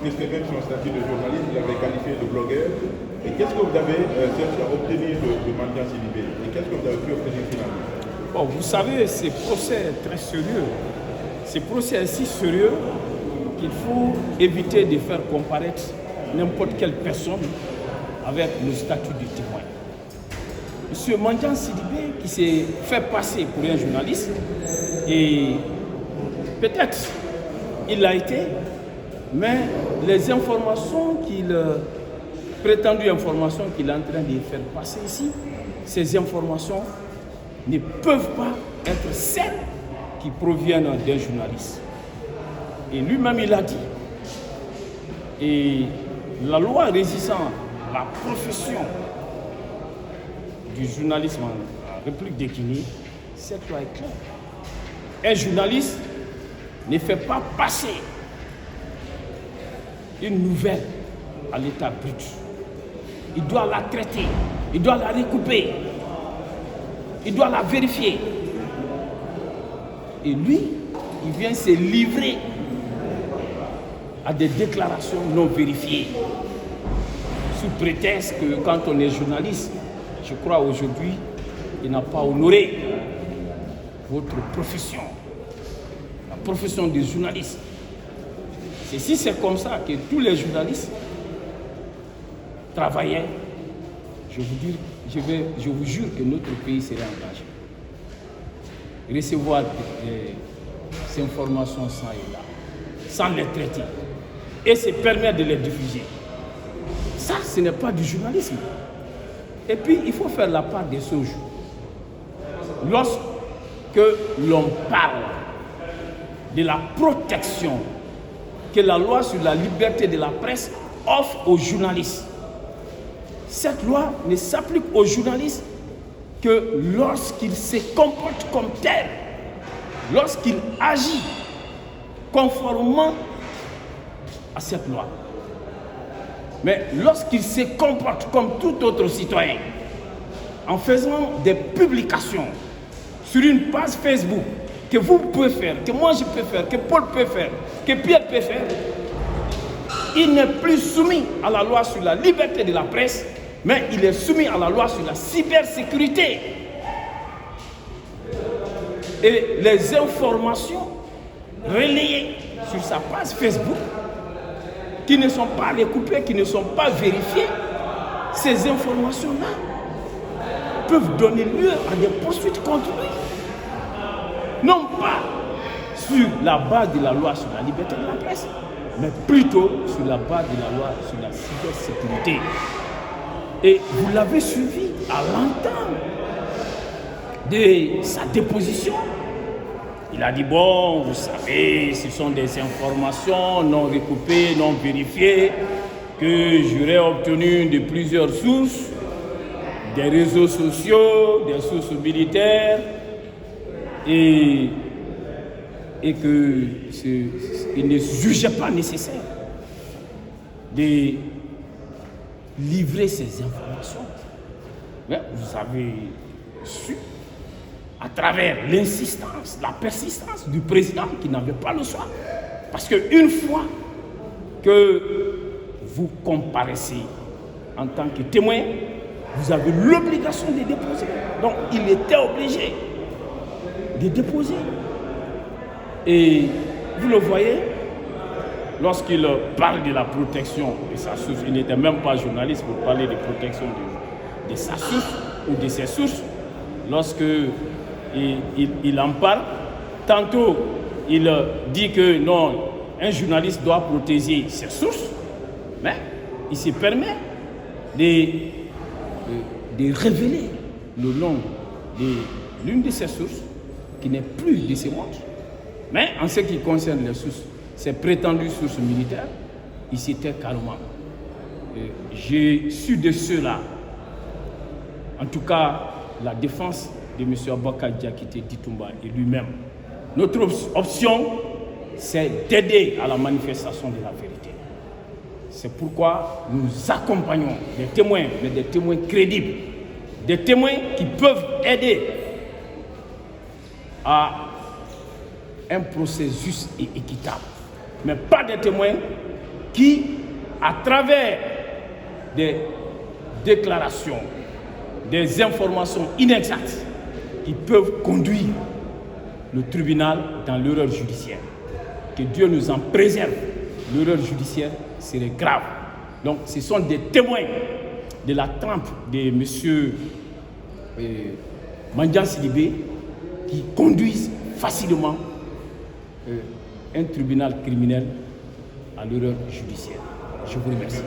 descrivait son statut de journaliste, vous l'avez qualifié de blogueur. Et qu'est-ce que vous avez cherché à obtenir de Mandian Sidibé? Et qu'est-ce que vous avez pu obtenir finalement? Bon, vous savez, ces procès très sérieux. Ces procès si sérieux qu'il faut éviter de faire comparaître n'importe quelle personne avec le statut de témoin. Monsieur Mandian Sidibé, qui s'est fait passer pour un journaliste, et peut-être il l'a été, mais les informations prétendues informations qu'il est en train de faire passer ici, ces informations ne peuvent pas être celles qui proviennent d'un journaliste. Et lui-même, il a dit. Et la loi régissant la profession du journalisme en République de Guinée, cette loi est claire. Un journaliste ne fait pas passer une nouvelle à l'état brut. Il doit la traiter, il doit la recouper, il doit la vérifier. Et lui, il vient se livrer à des déclarations non vérifiées, sous prétexte que quand on est journaliste, je crois aujourd'hui, il n'a pas honoré votre profession, la profession des journalistes. Si c'est comme ça que tous les journalistes travaillaient, je vous jure que notre pays serait en danger. Recevoir ces informations sans et là, sans les traiter, et se permettre de les diffuser. Ça, ce n'est pas du journalisme. Et puis, il faut faire la part des choses. Lorsque l'on parle de la protection que la loi sur la liberté de la presse offre aux journalistes, cette loi ne s'applique aux journalistes que lorsqu'il se comporte comme tel, lorsqu'il agit conformément à cette loi. Mais lorsqu'il se comporte comme tout autre citoyen, en faisant des publications sur une page Facebook que vous pouvez faire, que moi je peux faire, que Paul peut faire, que Pierre peut faire, il n'est plus soumis à la loi sur la liberté de la presse, mais il est soumis à la loi sur la cybersécurité. Et les informations relayées sur sa page Facebook, qui ne sont pas recoupées, qui ne sont pas vérifiées, ces informations-là peuvent donner lieu à des poursuites contre lui. Non pas sur la base de la loi sur la liberté de la presse, mais plutôt sur la base de la loi sur la cybersécurité. Et vous l'avez suivi à l'entame de sa déposition. Il a dit, bon, vous savez, ce sont des informations non recoupées, non vérifiées, que j'aurais obtenues de plusieurs sources, des réseaux sociaux, des sources militaires, et qu'il ne jugeait pas nécessaire de livrer ces informations. Mais vous avez su, à travers l'insistance, la persistance du président qui n'avait pas le choix. Parce qu'une fois que vous comparaissez en tant que témoin, vous avez l'obligation de déposer. Donc il était obligé de déposer. Et vous le voyez, lorsqu'il parle de la protection de sa source, il n'était même pas journaliste pour parler de protection de sa source ou de ses sources. Lorsque il en parle, tantôt il dit que non, un journaliste doit protéger ses sources, mais il se permet de révéler le nom de l'une de ses sources qui n'est plus de ses montres. Mais en ce qui concerne les sources, ces prétendues sources militaires, il s'était carrément. Je suis de ceux-là. En tout cas, la défense de M. Aboubacar Diakité Ditumba et lui-même. Notre option, c'est d'aider à la manifestation de la vérité. C'est pourquoi nous accompagnons des témoins, mais des témoins crédibles, des témoins qui peuvent aider à un procès juste et équitable. Mais pas des témoins qui, à travers des déclarations, des informations inexactes, qui peuvent conduire le tribunal dans l'erreur judiciaire. Que Dieu nous en préserve. L'erreur judiciaire serait grave. Donc, ce sont des témoins de la trempe de M. Mandian Sidibé qui conduisent facilement un tribunal criminel à l'erreur judiciaire. Je vous remercie.